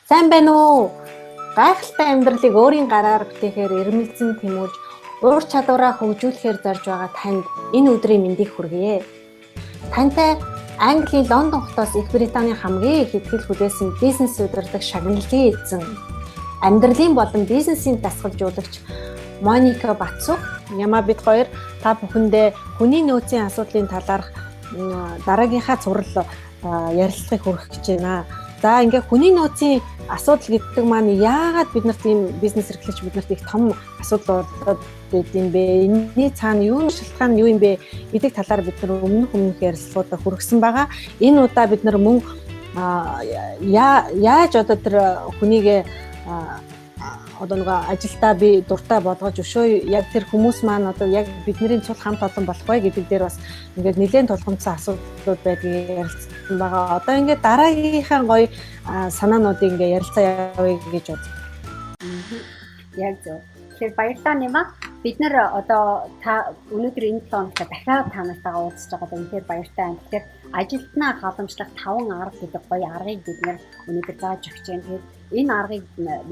Сайн байна уу? Гайхалтай амьдралыг өөрийн гараар бүтээхээр эрмэлзэн тэмүүлж, ур чадвараа хөгжүүлэхээр зорж байгаа танд энэ өдрийн мэндийг хүргэе. Тантай Английн Лондон хотоос Их Британий хамгийн их ихтгэл хүлээсэн бизнес удирдах шагналын эзэн, амьдралын болон бизнесийн дасгалжуулагч Моника Батсух Яма бид хоёр та бүхэндээ хүний нөөцийн асуудлын талаарх дараагийнхаа цуврал ярилцлагыг хүргэх гэж байна. За ингээ хүний нөөцийн асуудал гэдэг маань яагаад биднэрт ийм бизнес эрхлэгч биднэрт их том асуудал болоод байд юм бэ? Энэний цаана юу шалтгаан юу юм бэ гэдэг талаар бид нар өмнөх ярилцлагуудаа хүргэсэн байгаа. Энэ удаа бид нар мөн яаж одоо тэр хүнийг одоо нэг ажилдаа би дуртай болгож өшөө яг тэр хүмүүс маань одоо яг бидний цул хамт олон болох вэ гэдэг дээр бас ингээд нэлээд тулгамдсан асуудлууд байдгийг ярилцсан байгаа. Одоо ингээд дараагийнхаа гоё санаануудыг ингээд ярилцаа явъя гэж бодсон. Яг зөв. Тэгэхээр баярлалаа нэмаа. Бид нар одоо та өнөөдөр энэ 7 хоногт дахиад та нартайгаа уулзж байгаа үнэхээр баяртай байна. Тэгэхээр ажилтнаа халамжлах 5 арга гэдэг гоё аргыг бид нар өнөөдөр зааж өгч байна. Тэгэхээр энэ аргыг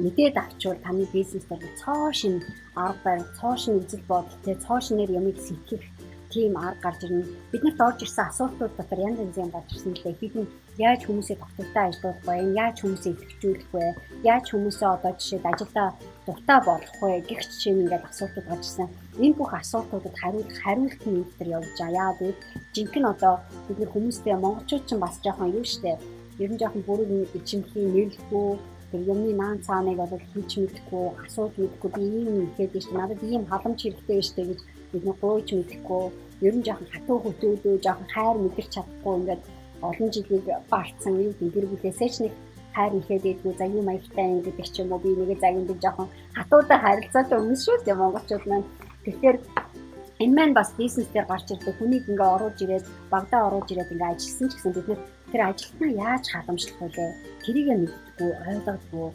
мэдээд авчвал таны бизнесээр цоо шин арга барил, цоо шин үзэл бодолтой, цоо шинээр ямиг сэтгэх тийм арга гарч ирнэ. Биднэрт орж ирсэн асуултууд дотор янз янзын гарч ирсэн л дээ. Бид нь яаж хүмүүсээ тогтвортой ажиллуулах вэ? Яаж хүмүүсээ идэвхжүүлэх вэ? Яаж хүмүүсээ одоо жишээд ажилдаа дуртай болгох вэ? Гэх жишээ ингээд асуултууд гарч ирсэн. Энэ бүх асуултуудад хариулт нь өнөөдөр явж байгаа. Яагаад гэвэл жинхэнэ одоо бид нар хүмүүстэй монголчууд ч бас жоохон юу штэ. Ер нь жоохон бүрэн ичимхий нэрлэхгүй тэр юмны наан цааныг одоо хийч мэдэхгүй, асууж мэдэхгүй би ийм ихэд биш надад ийм халамж хэрэгтэй штэ гэж бид нэг гойж мэдэхгүй, ер нь жоохон хатуу хөтөөдөө жоохон хайр мэдэрч чадахгүй ингээд олон жилиг барцсан юм гэр бүлээсээ ч нэг хайр ихэд идэггүй за юу маягтай гэдэг ч юм уу би нэгэ загиндаг жоохон хатуутай харилцаатай хүмүүс шүү дээ монголчууд маань. Тэгэхээр энэ маань бас бизнес дээр гарч ирдэг хүнийг ингээ оруулж ирээд багадаа оруулж ирээд ингээ ажилласан ч гэсэн бид нэр тэр ажилтнаа яаж халамжлах вэ? Тэрийг мэддэггүй, ойлгодгүй.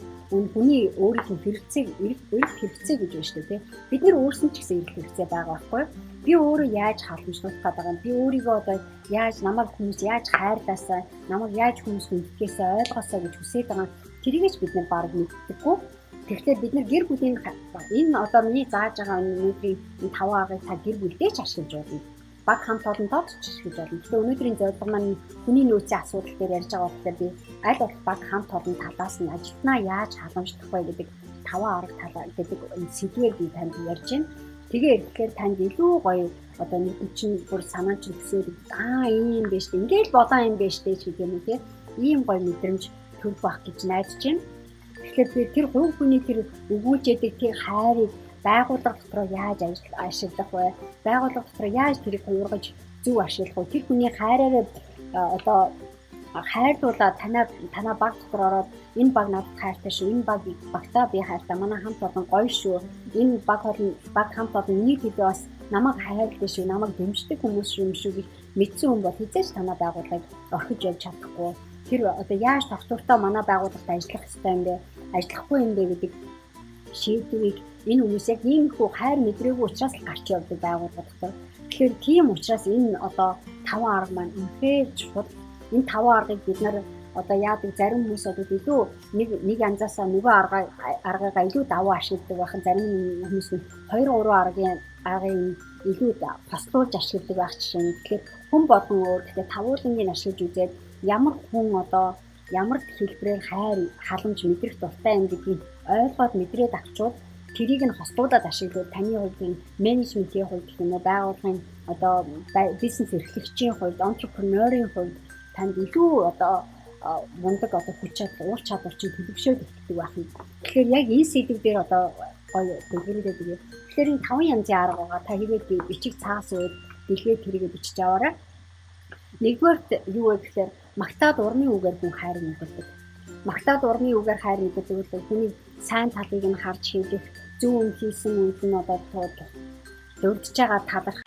Хүний өөрийнхөө хэрэгцээг хэрэгцээ гэж байна шүү дээ. Бид нар өөрсөнд ч гэсэн хэрэгцээ байгаа байхгүй. Би өөрөө яаж халамжлах гэдэг юм. Би өөрийгөө одоо яаж намайг хүмүүс яаж хайрлаасаа, намайг яаж хүмүүс хүндэтгээсээ ойлгосоо гэж хүсэж байгаа. Тэрийгч бид нар баг мэддэггүй. Тэгэхээр бид нар гэр бүлийн энэ одоо миний зааж байгаа өнөөдрийн 5 аргыг та гэр бүлдээ ч ашиглаж болно. Баг хамт олондоо ч ашиглаж болно. Тэгэхээр өнөөдрийн зорилго маань хүний нөөцийн асуудал дээр ярьж байгаа болохоор би аль болох баг хамт олон талаас нь ажилтнаа яаж халамжлах вэ гэдэг 5 арга талаар гэдэг сэдвээр би танд ярьж байна. Тэгээ ирэхээр танд илүү гоё одоо нэг чинь бүр санаач өгсөөр ийм биш үү ингээл болоо юм биш үү гэх юм уу тийм ийм гоё мэдрэмж төрөх байх гэж найдаж байна. Тэгэхээр би тэр хувь хүний тэр өгүүлж яадаг тэр хайрыг байгууллага дотор яаж ашиглах вэ? Байгууллага дотор яаж тэрийг хуургаж зөв ашиглах вэ? Тэр хүний хайраараа одоо хайрлуулаад танаа баг дотор ороод энэ баг надад хайртай шүү. Энэ багтаа би хайртай. Манай хамт олон гоё шүү. Энэ баг хамт олон нэг хэдий бас намайг хайрладаг шүү. Намайг дэмждэг хүмүүс шүү гэж мэдсэн хүн бол хизээч танаа байгууллагыг орхиж явж чадахгүй. Тэр одоо яаж тогтвортой манай байгууллагт ажиллах ёстой юм бэ? Ажиллахгүй юм бэ гэдэг шийдвэрийг энэ хүмүүс яг иймэрхүү хайр мэдрээгүй учраас л гарч явдаг байгууллага дотор. Тэгэхээр тийм учраас энэ одоо 5 арга маань үнэхээр чухал. Энэ 5 аргыг бид нар одоо яадаг зарим хүмүүс одоо илүү нэг янзаасаа нөгөө аргыг илүү давуу ашигладаг байхын зарим хүмүүс нь 2-3 аргыг илүү фаслуулж ашигладаг байх жишээ нь. Тэгэхээр хүн болгон өөр тэгэхээр тавуулангийн ашиглаж үзээд ямар хүн одоо ямар хэлбэрээр хайр халамж мэдрэх дуртай юм гэдгийг ойлгоод мэдрээд авчвал тэрийг нь хослуулаад ашиглавал таны хувьд менежментийн хувьд гэх юм уу байгууллагын одоо бизнес эрхлэгчийн хувьд entrepreneur-ийн хувьд танд илүү одоо мундаг одоо хүч чадал ур чадвар чинь төлөвшөөд ихтэй байх юм. Тэгэхээр яг энэ сэдв дээр одоо гоё дэлгэрүүлээд өгье. Тэгэхээр энэ 5 янзын арга байгаа. Та хэрвээ бичиг цаас үед дэлгээд тэрийг бичиж аваарай. Нэгдүгээрт юу вэ гэхээр магтаад урны үгээр хүн хайр мэддэг. Магтаад урны үгээр хайр мэддэг бол хүний сайн талыг нь харж хийх, зөв үн хийсэн үед нь одоо дурдж байгаа талах.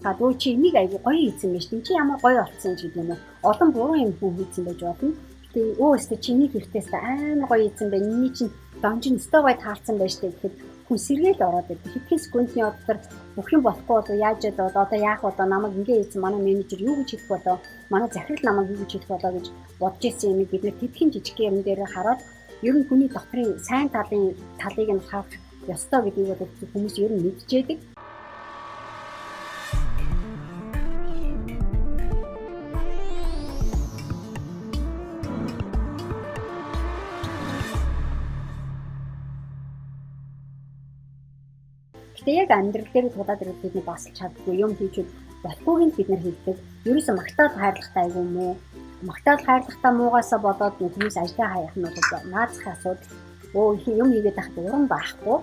Гадуу чи энийг аягүй гоё хийсэн байж тийм чи ямар гоё олцсон ч гэдэг юм уу. Олон буруу юм хүн хийсэн байж болно. Тэг өөстө чиний гэртээс амар гоё ийцэн байна. Миний чинь донжин өстой гоё таарсан байж тээ гэхэд хүн сэргээл ороод идэв. Хэдхэн секундны дотор бүх юм болохгүй болоо яаж ядаа одоо яах вэ? Намайг ингээ ийцэн манай менежер юу гэж хэлэх болоо? Манай захирал намайг юу гэж хэлэх болоо гэж бодож ирсэн юм бид нэр тэтгэн жижиг юм дээр хараад ер нь хүний дотрын сайн талыг нь харах ёстой гэдгийг бол хүмүүс ер нь мэдчихэдэг. Гэтэ яг амьдрал дээр тулаад ирэх бидний басалж чаддгүй юм хийж болохгүйг бид нар хэлдэг. Ерөөсө магтаал хайрлахтай айгүй мүү. Магтаал хайрлахтай муугаасаа болоод хүмүүс ажлаа хаях нь бол наазах асуудал. Юм хийгээд ахад уран байхгүй.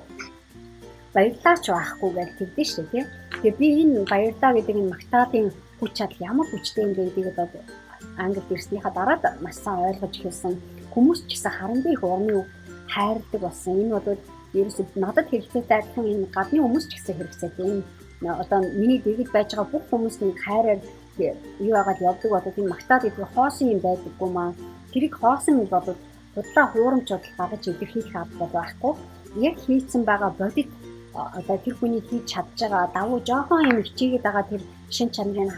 Баярлаач байхгүй гэж тэгдэж шүү дээ. Тэгээ би энэ баярлаа гэдэг энэ магтаалын хүч чадал ямар хүчтэй юм бэ гэдгийг одоо англи ирснийхаа дараад маш сайн ойлгож ирсэн. Хүмүүс ч гэсэн харандаа их урны хайрладаг болсон. Энэ бол ерөөсөд надад хэрэгцээтэй адилхан энэ гадны хүмүүс ч гэсэн хэрэгцээтэй. Энэ одоо миний дэгэл байж байгаа бүх хүмүүсийн хайраар юу яагаад явдаг болоод энэ магтаал гэдэг хоосон юм байдаггүй маа. Тэрийг хоосон нь бол худлаа хуурамч бодол гаргаж илэрхийлэх авдаг байхгүй. Яг хийцэн байгаа бодит одоо тэр хүний хийж чадж байгаа давуу жоохон юм хичээгээд байгаа тэр шин чанарыг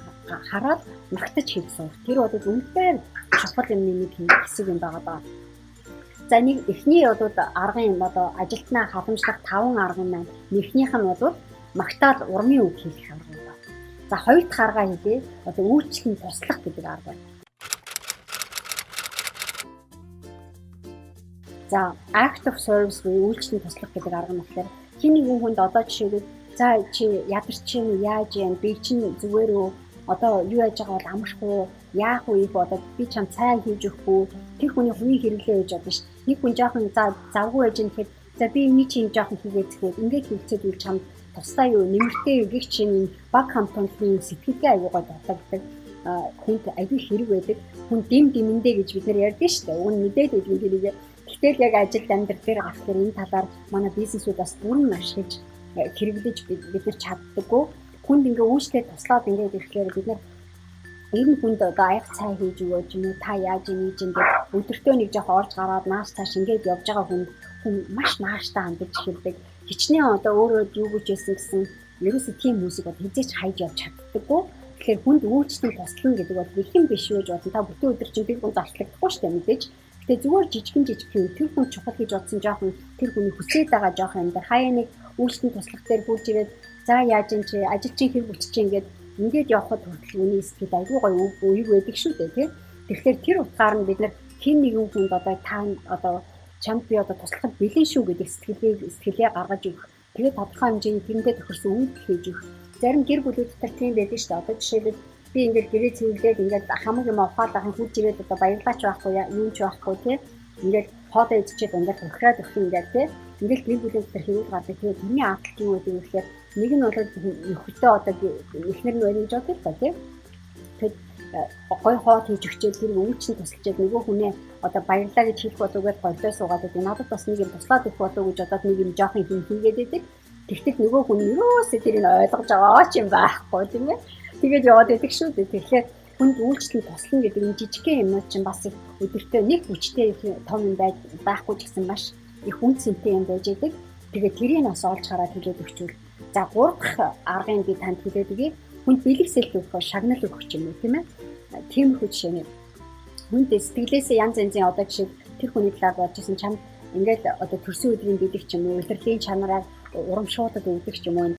хараад магтаж хийх сурах. Тэр бол үнэхээр чухал юмны нэг хэсэг юм байгаа. За нэг эхний бол аргын одоо ажилтнаа халамжлах 5 арга маань нэгнийх нь бол магтаал урмын үг хэлэх арга байна. За хоёр дахь арга хэлээ. Одоо үйлчлэн туслах гэдэг арга байна. За act of service буюу үйлчлэн туслах гэдэг арга нь болохоор хин нэгэн хүнд одоо жишээлбэл за чи ядарч юм яаж юм би чинь зүгээр үү одоо юу яаж байгаа бол амархгүй яах вэ бодоод би чам цай хийж өгөхгүй тэр хүний хувийн хэрэглээ гэж бодно ш. Нэг хүн жоохон завгүй байж нэхэд за би энэ чинь жоохон хийгээд тэгэхээр ингээд хийцээд үл чам тусдаа юу нэмэртэй юу гэх чинь баг хамтны сэтгэлгээ аюугаа дутагддаг хүнд аюу хэрэг байдаг. Хүн дэмэндээ гэж бид нар ярьдэн ш. Уг нь мэдээд байдаг тэрийг. Гэтэл яг ажил амьдрал дээр гарах тэр энэ талаар манай бизнесүүд бас бүрэн ашиглаж хэрэглэж бид нар чаддаггүй. Хүнд ингээ үйлчлээ туслаад ингээд ирэхээр бид нар энэ хүнд одоо аяг цай хийж өгөөч юм уу та яаж ийж ингээд өдөртөө нэг жоох орж гараад нааш тааш ингээд явж байгаа хүн маш нааштай хандаж эхэлдэг. Хичнээн одоо өөрөө юу гэж хэлсэн гэсэн ерөөсөө тийм хүмүүсийг бол хизээч хайж явж чаддаггүй. Тэгэхээр хүнд үйлчлэн туслана гэдэг бол ихэн биш үү гэж бодсон. Та бүтэн өдөр чинь тэр хүн зарчлагдахгүй шүү дээ мэдээж. Гэтэ зүгээр жижигэн юм тэр хүн чухал гэж бодсон жоохон тэр хүний хүсээд байгаа жоохон юм дээр хаяа нэг үйлчлэн туслах дээр хурж ирээд за яаж юм чи ажил чинь хэр бүтчих ингээд явхад хүртэл үний сэтгэл айгүй гоё үеиг байдаг шүү дээ тий. Тэгэхээр тэр утгаар нь бид нар хэн нэгэн хүнд одоо та одоо чамд би одоо туслахад бэлэн шүү гэдэг сэтгэлээ гаргаж өгөх. Тэгээд тодорхой хэмжээний тэрэндээ тохирсон үйлдэл хийж өгөх. Зарим гэр бүлүүд дотор тийм байдаг шүү дээ. Одоо жишээлбэл би ингээд гэрээ цэвэрлээд ингээд хамаг юм ухаалах хурж ирээд одоо баярлаач байхгүй юм ч байхгүй тий. Ингээд хоолоо идчихээд ингээд ухраад өгөх юм ингээд тий. Ингээд гэр бүлийн дотор хэрэг гардаг. Тэгээд тэрний аадлт юу гэдэг вэ гэхээр нэг нь бол нөхөдөө одоо эхнэр нь баримж байгаа л та тий. Тэгэд гой хоол хийж өгчээд тэр өвчин тусалчаад нөгөө хүнээ одоо баярлаа гэж хэлэх болоогээр голдоо суугаад байдаг. Надад бас нэг юм туслаад их болоо гэж бодоод нэг юм жоохон хийгээд байдаг. Тэгтэл нөгөө хүн юусээ тэрийг ойлгож байгаа ч юм байхгүй тийм ээ. Тэгээд яваад байдаг шүү дээ. Тэгэхээр хүнд үйлчлэн туслана гэдэг энэ жижигхэн юмнууд чинь бас их өдөртөө нэг хүчтэй том юм байхгүй ч гэсэн маш их үнцэнтэй юм байж байдаг. Тэгээд тэрийг бас олж хараад хэлээд өгчүүл. За 3 дахь аргыг би танд хэлээд өгье. Хүнд бэлгэсэл өгөх, шагнал өгөх юм уу тийм ээ. Тиймэрхүү жишээ. Хүнд сэтгэлээсээ янз янзын одоо жишээ тэр хүний талаар бодож исэн чам ингээд одоо төрсөн өдрийн бэлэг ч юм уу, удирдлагын чанараар урамшуулад өгдөг ч юм уу.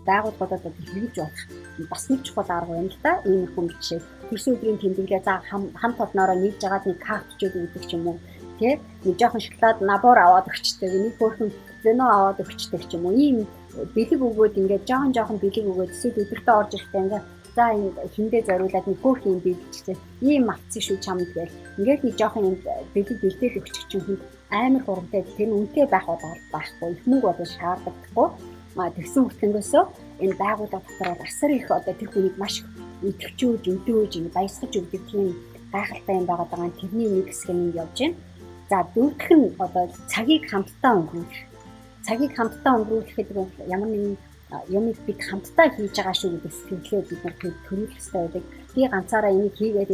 Байгууллагуудад хэрэгж болох бас нэг чухал арга байна л да. Иймэрхүү жишээ. Төрсөн өдрийн тэмдэглээ за хамт олноороо нийлж агаад нэг картчүүд өгдөг ч юм уу. Тэ нэг жоохон шоколад набор аваад өгчтэй, нэг хөөрхөн вино аваад өгчтэй ч юм уу. Ийм бэлэг өгөөд ингээд жоохон бэлэг өгөөд эсвэл өдөртөө орж ирэхдээ ингээд за энэ хиндээ зориулаад нэг хөөх юм бэлгэжтэй. Ийм мартсан шүү чамд гээл. Ингээд нэг жоохон юм бэлэг бэлдээд өгчих чинь хүн амар хурамтай тэр үнэтэй байх байхгүй. Их мөнгө бодож шаардлагагүй. Тэгсэн хүртэнгөөсөө энэ байгууллага дотор асар их одоо тэр хүнийг маш идэвхжүүлж, өдөөж, баясгаж өгдөг тийм гайхалтай юм байгаа. Тэрний нэг хэсэг нь явж байна. За дөрөвдөх нь одоо цагийг хамтдаа өнгөрүүлэх. Цагийг хамтдаа өнгөрүүлэх гэдэг нь ямар нэгэн юмыг бид хамтдаа хийж байгаа шүү гэдэг сэтгэлээ бид нар төрүүлэх хэрэгтэй байдаг. би ганцаараа энийг хийгээд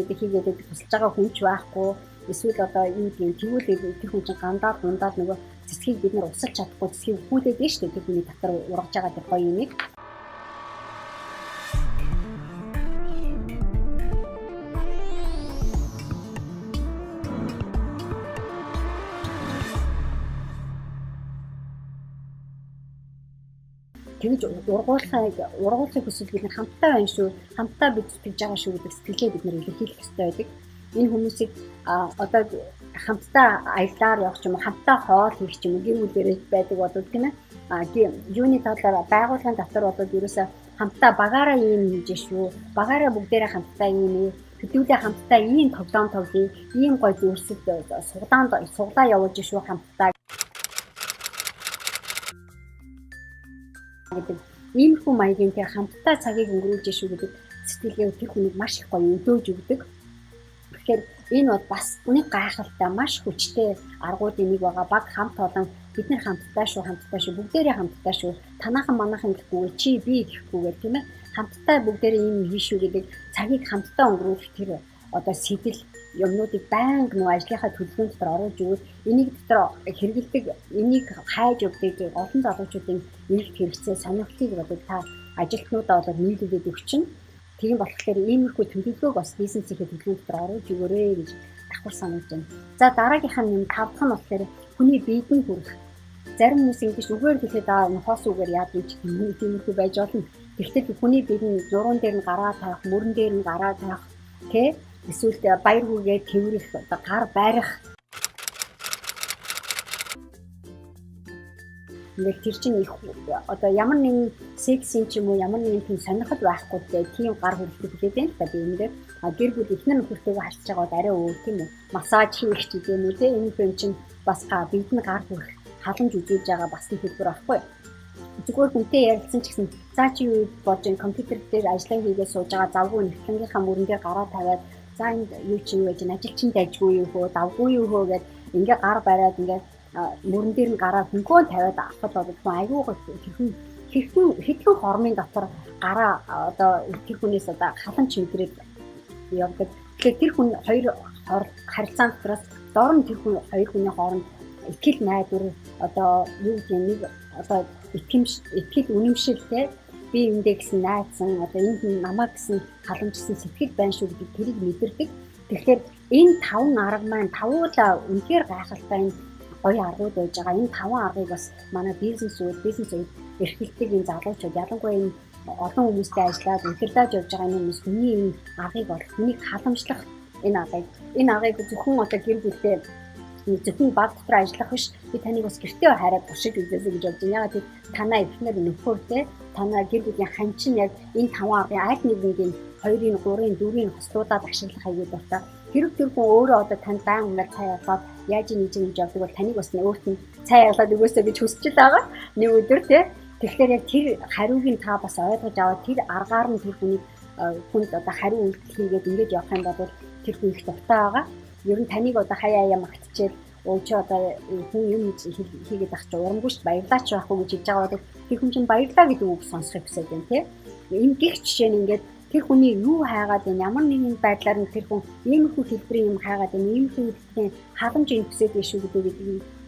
хүсэж байгаа хүн ч байхгүй. Эсвэл одоо юу гэдэг тэгвэл тэр хүн чинь гандаад нөгөө цэцгийг бид нар усалж чадахгүй цэцгийг хүүлээд нь шүү дээ тэр хүний дотор ургаж байгаа тэр гоё юмыг. Тэгж ургуулахыг хүсвэл бид нар хамтдаа байна шүү. Хамтдаа бид сэтгэж байгаа шүү гэдэг сэтгэлээ бид нар илэрхийлэх ёстой байдаг. Энэ хүмүүсийг одоо хамтдаа аяллаар явах юм уу, хамтдаа хоол хийх юм уу, гэр бүл дээрээ байдаг бодвол тийм ээ. Юуны талаар байгууллагын дотор болоод ерөөсөө хамтдаа багаараа ийм хийж шүү. Багаараа бүгдээрээ хамтдаа ийм хэдүүлээ хамтдаа ийм тоглоом тоглоё. Ийм гоё дүрсэд суглаа явуулж шүү хамтдаа гэдэг иймэрхүү маягийн тэр хамтдаа цагийг өнгөрүүлж шүү гэдэг сэтгэлгээ тэр хүнийг маш их гоё өдөөж өгдөг. Тэгэхээр энэ бол бас нэг гайхалтай маш хүчтэй аргуудын нэг байгаа. Баг хамт олон бид нар хамтдаа шүү бүгдээрээ хамтдаа шүү танаахан манаахан гэхгүй чи би гэхгүйгээр тийм ээ хамтдаа бүгдээрээ юм хийш шүү гэдэг цагийг хамтдаа өнгөрүүлэх тэр одоо сэтэл юмнуудыг байнга нөгөө ажлынхаа төлөвлөгөөнд дотор оруулж өгөөд энийг дотор хэрэгэлдэг энийг хайж өгдөг олон залуучуудын нэлт хэрэгцээ сонирхлыг бодож та ажилтнуудаа болоод нийлүүлээд өгчин. Тийм болохоор иймэрхүү төлөвлөгөөг бас бизнесийнхээ төлөвлөгөөнд дотор оруулж өгөөрэй гэж давхар сануулж байна. За дараагийнх нь 5 дахь нь болохоор хүний биедэн хүрэх. Зарим хүмүүс ингэж үгээр хэлээд хоос үгээр яад гэж тиймэрхүү байж болно. Гэхдээ хүний биедэн нуруунд дээр нь гараа тавих, мөрөн дээр нь гараа тавих тэ эсвэл баяр хүргээ тэрвэрэх гар барих нэг тэр чинь их одоо ямар нэгэн сексийн ч юм уу ямар нэгэн тийм сонирхол байхгүй тийм гар хүрэлтийг хүлээж байна л да би энэ гэр бүл ихнэр нөхөртөөгөө харьцаж байгаа бол арай өөр тийм үү массаж хийх ч юм уу тийм энэ юм чинь бас бидний гар хүрэх халамж үзүүлж байгаа бас нэг хэлбэр байхгүй зүгээр хүнтэй ярилцсан ч гэсэн за чи юу болж ин компьютер дээр ажиллаа хийгээд сууж байгаа завгүй нэхлэнгийнхаа мөрөн дээр гараа тавиад за энэ юу чи юу гэж ажил чинь дайжгүй юу хөө давгүй юу хөө гэд ингээ гар бариад ингээ мөрөн дээр нь гараа хөнгөө тавиад авахд бол айгүй хэдхэн хормын дотор гараа одоо тэр хүнээс одоо халамж мэдрээд явдаг. Тэгэхээр тэр хүн хоёр харилцаан дотроос дор нь тэр хүн хоёр хүний хооронд итгэл найдвар одоо юу гэдэг нэг одоо итгэл үнэмшилтэй би эндээ гэсэн найдсан одоо энэ хүн намаа гэсэн халамжсан сэтгэл байна шүү гэдэг тэрийг мэдэрдэг. Тэгэхээр энэ 5 арга маань тавуулаа үнэхээр гайхалтай гоё аргууд байж байгаа. Энэ 5 аргыг бас манай бизнес үед эрхэлдэг энэ залуучууд ялангуяа энэ олон хүмүүстэй ажиллаад удирдах явж байгаа хүмүүс хүний энэ аргыг бол хүнийг халамжлах энэ аргыг зөвхөн одоо гэр бүлтэй зөвхөн баг дотор ажиллах биш би таныг бас гэртээ хараад туршиж үзээсэй гэж бодож байна. Ягаад гэвэл танаа эхнэр нөхөртэй танаа гэр бүлийн ханчин яг энэ 5 аргын аль нэгнийг 2-ын 3-ын 4-ийн хослуулаад ашиглах аюул байна. Хэрэг тэр хүн өөрөө одоо танд байнга цай яваад яаж хийж явдаг бол таныг бас өөрт нь цай яваад өгөөсэй гэж хүсэж байгаа. Нэг өдөр тий. Тэгэхээр яг тэр хариуг нь та бас ойлгож аваад тэр аргаар нь тэр хүнд одоо хариу үйлдэл хийгээд ингэж явах юм бол тэр хүн их дуртай байгаа. Ер нь таныг одоо хаяа магтчихэл өөч одоо хүн юм хийгээд ах чи урамгүй ш баярлаач байхгүй гэж хэлж байгаа бол тэр хүн чинь баярлаа гэдэг үг сонсохыг хүсэж байна тий. Энэ гих жишээ нь ингээд тэр хүний юу хайгаад байна ямар нэгэн байдлаар нь тэр хүн иймэрхүү хэлбэрийн юм хайгаад байна иймэрхүү хэлбэрийн халамж инксэд биш үү гэдэг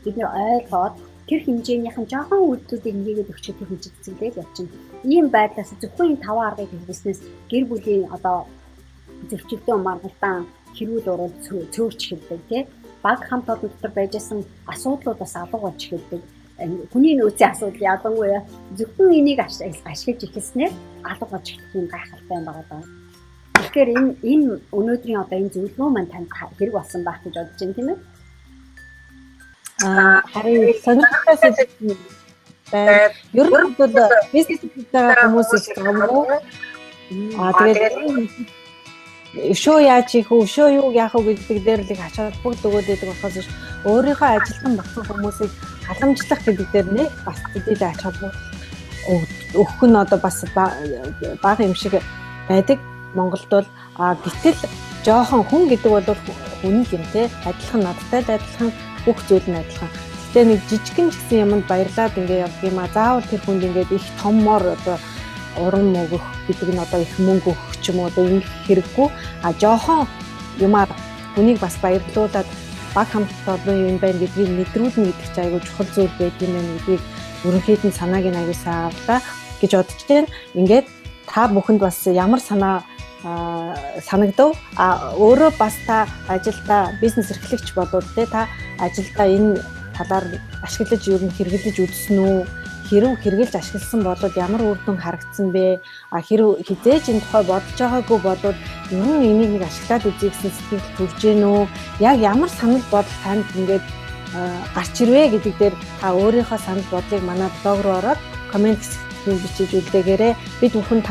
бид нэр ойлгоод тэр хэмжээнийхэн жоохон үйлдэлүүдийг нэгээд өгчөд тэр хүн цэцгэлээд явчихна. Ийм байдлаас зөвхөн 5 аргыг хэрэглэснээс гэр бүлийн одоо зөрчилдөөн маргалдаан хэрүүл урууд цөөрч эхэлдэг тий. Баг хамт олон дотор байжсэн асуудлуудаас алга болж эхэлдэг. Хүний нөөцийн асуудал ялангуяа зөвхөн энийг ашиглаж эхэлснээр алга болж эхлэх юм гайхалтай юм байгаа даа. Тэгэхээр энэ өнөөдрийн одоо энэ зөвлөгөө маань танд хэрэг болсон байх гэж бодож байна тийм ээ. Харин сонирхолтой зүйл байна. Ер нь бол бизнес хийж байгаа хүмүүс их байгаа юм уу? Тэгээд өшөө яаж хийх вэ? Өшөө юу яах вэ гэдэг дээр л их ач холбогдол өгөөд байдаг болохоос өөрийнхөө ажилтан багтсан хүмүүсийг халамжлах гэдэг дээр нэг бас хэдийдээ ач холбогдол өгөх нь одоо бас бага юм шиг байдаг. Монголд бол гэтэл жоохон хүн гэдэг бол хүн юм те адилхан надтай адилхан бүх зүйл нь адилхан. Гэтэ нэг жижигхэн гэсэн юмд баярлаад ингэ явдаг юм а. Заавал тэр хүнд ингээд их томмоор одоо урам өгөх гэдэг нь одоо их мөнгө өгөх ч юм уу одоо ингэх хэрэггүй. Жоохон юмар хүнийг бас баярлуулад баг хамттай одоо юу юм байна гэдгийг мэдрүүлнэ гэдэг чинь айгүй чухал зүйл байдаг юм байна гэдгийг ерөнхийд нь санааг нь аягүй сайн авлаа гэж бодож байна. Ингээд та бүхэнд бас ямар санаа санагдав? Өөрөө бас та ажилдаа бизнес эрхлэгч болоод та ажилдаа энэ талаар ашиглаж ер нь хэрэглэж үзсэн үү? Хэрэг хэрэглэж ашигласан бол ямар үр дүн харагдсан бэ? Хэрэг хизээж энэ тухай бодож байгаагүй бол ер нь энийг нэг ашиглаад үзье гэсэн сэтгэл төрж гэнэ үү? Яг ямар санал бодол танд ингээд гарч ирвэ гэдэг дээр та өөрийнхөө санал бодлыг манай блог руу ороод комент хэсэгт бичиж үлдээгээрэй. Бид бүхэн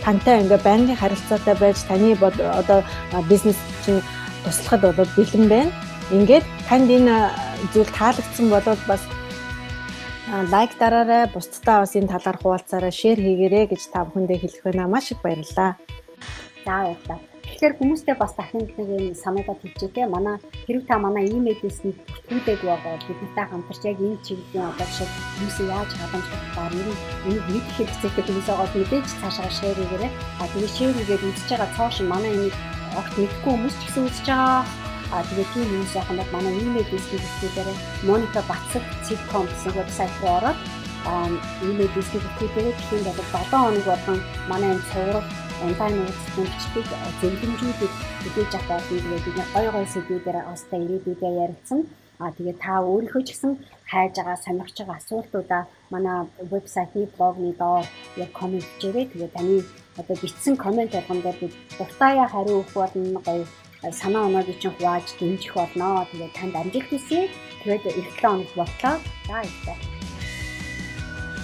тантай ингээд байнгын харилцаатай байж таны одоо бизнес чинь туслахад бол бэлэн байна. Ингээд танд энэ зүйл таалагдсан бол бас лайк дараарай, бусдтай бас энэ талаар хуваалцаарай, шеэр хийгээрэй гэж та бүхэндээ хэлэх байна. Маш их баярлалаа. За баярлалаа. Тэгэхээр хүмүүстээ бас дахин нэг юм санаадад хэлчихье. Манай хэрэг та манай имэйлээс нь бүртгүүлээд байгаа бидэнтэй хамтарч яг энэ чиглэлийн одоо жишээ хүмүүсээ яаж хадамжлах баар энийг мэдэх хэрэгцээтэй хүмүүс байгаа мэдээж цаашаа шеэр хийгээрэй. Тэгээд шеэр хийгээд үзэж байгаа цааш манай энийг огт мэдгүй хүмүүс ч гэсэн үзэж байгаа. Тэгээд тийм хүмүүс яхад манай имэйлээс нь бүртгүүлээрэй. Monica Batsag.com гэсэн вебсайт руу ороод имэйлээс нь бүртгүүлээрэй. Тэгэхээр бол 7 хоног болгон манай энэ цуврал онлайн уулзалтын бичгийг зөвлөмжүүдийг мэдээж аваад тэгээд гой сэдвүүдээр бас та ирээдүйдээ ярилцсан. Тэгээд та өөрийнхөө ч гэсэн хайж байгаа, сонирхож байгаа асуултуудаа манай вебсайтны блогны доор яг комент хийгээрэй. Тэгээд таны одоо бичсэн комент болгон дээр бид дуртаяа хариу өгөх болно, гоё санаа оноог чинь хувааж дэмжих болно. Тэгээд танд амжилт хүсье. Тэгээд эх 7 хоног боллоо. За баярлалаа.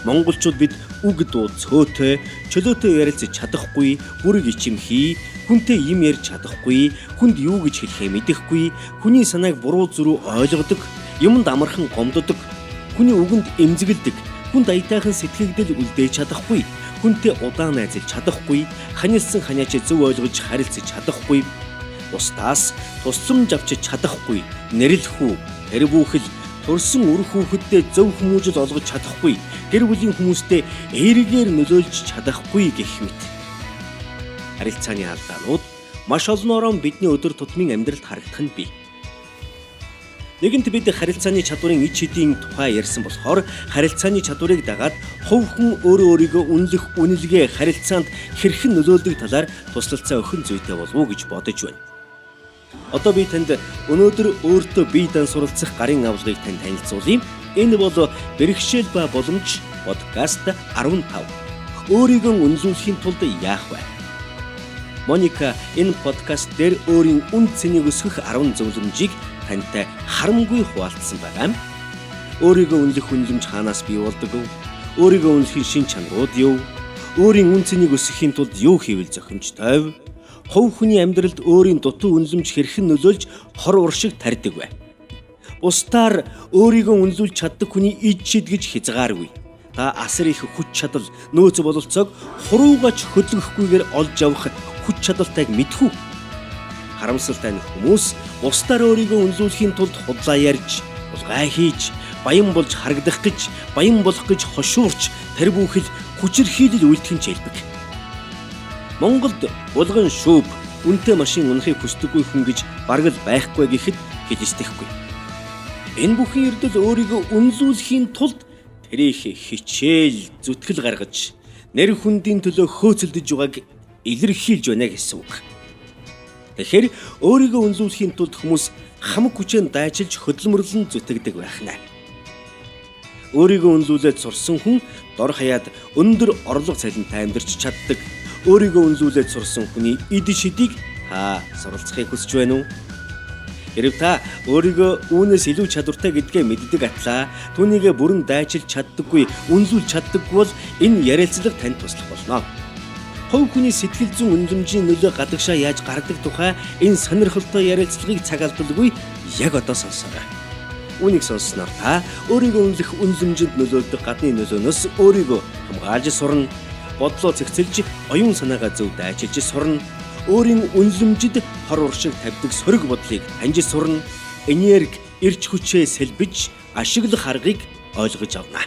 Монголчууд бид үг дуу цөөтэй, чөлөөтэй ярилцаж чадахгүй, бүрэг ичимхий, хүнтэй юм ярьж чадахгүй, хүнд юу гэж хэлэхээ мэдэхгүй, хүний санааг буруу зүрүү ойлгодог, юмд амархан гомддог, хүний үгэнд эмзэгэлдэг, хүнд аятайхан сэтгэгдэл үлдээж чадахгүй, хүнтэй удаан найзалж чадахгүй, ханилсан ханиач зөв ойлгож харилцаж чадахгүй, бусдаас тусламж авчиж чадахгүй, нэрэлхүү, тэрбүүхэл төрсөн үр хүүхэдтэй зөв хүмүүжил олгож чадахгүй, гэр бүлийн хүмүүстэй эргээр нөлөөлж чадахгүй гэх мэт. Харилцааны алдаанууд маш олноороо бидний өдөр тутмын амьдралд харагдах нь бий. Нэгэнт бид харилцааны чадварын ич хэдийн тухай ярьсан болохоор харилцааны чадварыг дагаад хувь хүн өөрийгөө үнэлэх үнэлгээ харилцаанд хэрхэн нөлөөлдөг талаар туслалцаа өгөх зүйтэй болов уу гэж бодож байна. Одоо би танд өнөөдөр өөртөө бие дан суралцах гарын авлагыг танд танилцуулъя. Энэ бол бэрхшээл ба боломж подкаст 15. Өөрийгөө үнэлүүлэхийн тулд яах вэ? Моника энэ подкаст дээр өөрийн үн цэнийг өсгөх 10 зөвлөмжийг тантай харамгүй хуваалцсан байгаа. Өөрийгөө үнэлэх үнэлэмж хаанаас бий болдог вэ? Өөрийгөө үнэлэхийн шин чанарууд юу? Өөрийн үн цэнийг өсгөхийн тулд юу хийвэл зохимжтой вэ? Хувь хүний амьдралд өөрийн дутуу үнэлэмж хэрхэн нөлөөлж хор уршиг тарьдаг вэ? Бусдаар өөрийгөө үнэлүүлж чаддаг хүний ид шидгэж хязгааргүй. Та асар их хүч чадал, нөөц бололцоог хуруугач хөдөлгөхгүйгээр олж авах хүч чадалтайг мэдхүү. Харамсалтай нь хүмүүс бусдаар өөрийгөө үнэлүүлэхийн тулд худлаа ярьж, булгай хийж, баян болж харагдах гэж, баян болох гэж хошуурч, тэрбүүхэл хүчирхийлэл үйлдэхин чэлбэг. Монголд булган шүүб, үнэтэй машин унахыг хүсдэггүй хүн гэж бараг л байхгүй гэхэд хэлэстэхгүй. Энэ бүхэн эрдэл өөрийгөө үнэлүүлэхийн тулд тэрийг хичээл зүтгэл гаргаж, нэр хүндийн төлөө хөөцөлдөж байгааг илэрхийлж байна гэсэн үг. Тэгэхээр өөрийгөө үнэлүүлэхийн тулд хүмүүс хамаг хүчээр дайчилж хөдөлмөрлөн зүтгэдэг байх нэ. Өөрийгөө үнэлүүлээд сурсан хүн дор хаяад өндөр орлого цалинтай амьдарч чаддаг. Өөрийгөө үнэлүүлээд сурсан хүний эд шидийг та суралцахыг хүсэж байна уу? Хэрэг та өөрийгөө үүнээс илүү чадвартай гэдгээ мэддэг атлаа түүнийгээ бүрэн дайчилж чаддаггүй, үнэлүүлж чаддаггүй бол энэ ярилцлага танд туслах болно. Хувь хүний сэтгэл зүйн үнэлэмжийн нөлөө гадагшаа яаж гардаг тухай энэ сонирхолтой ярилцлагыг цаг алдалгүй яг одоо сонсоорой. Үүнийг сонссноор та өөрийгөө үнэлэх үнэлэмжинд нөлөөлдөг гадны нөлөөнөөс өөрийгөө хамгаалж сурна. Бодлоо зэгцэлж, оюун санаагаа зөв дайчилж сурна. Өөрийн үнэлэмжид хор уршиг тавьдаг сөрөг бодлыг таньж сурна. Энерги, эрч хүчээ сэлбэж, ашиглах аргыг ойлгож авна.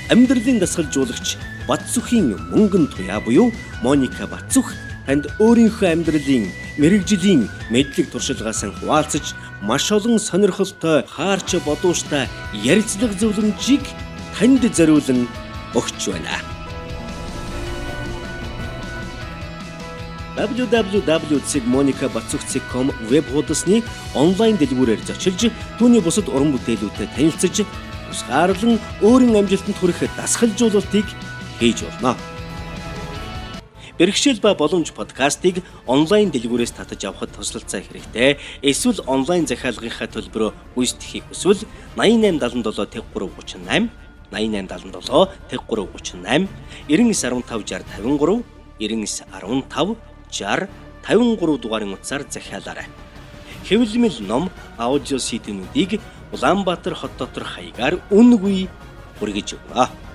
Амьдралын дасгалжуулагч Бацүхийн мөнгөн туяа буюу Моника Бацүх танд өөрийнхөө амьдралын мэрэгжлийн мэдлэг туршлагаас хуваалцаж маш олон сонирхолтой хаарч бодууштай ярилцлага зөвлөмжийг танд зориулан өгч байна. www.monicabazukh.com веб хуудасны онлайн дэлгүүрээр зочилж түүний бусад уран бүтээлүүдэд танилцж тусгаарлан өөрийн амжилтанд хүрэх дасгалжуулалтыг хийж болно. Бэрхшээл ба боломж подкастыг онлайн дэлгүүрээс татаж авахд туслалцаа хэрэгтэй. Эсвэл онлайн захиалгынхаа төлбөрөөр гүйцэтгэхийг хүсвэл 8877 1338 8877 1338 9915 6053 9915 60 53 дугаарын утсаар захиалаарай. Хэвлэмэл ном, аудио CD-нүүдийг Улаанбаатар хот дотор хаягаар үнэгүй хүргэж өгнө.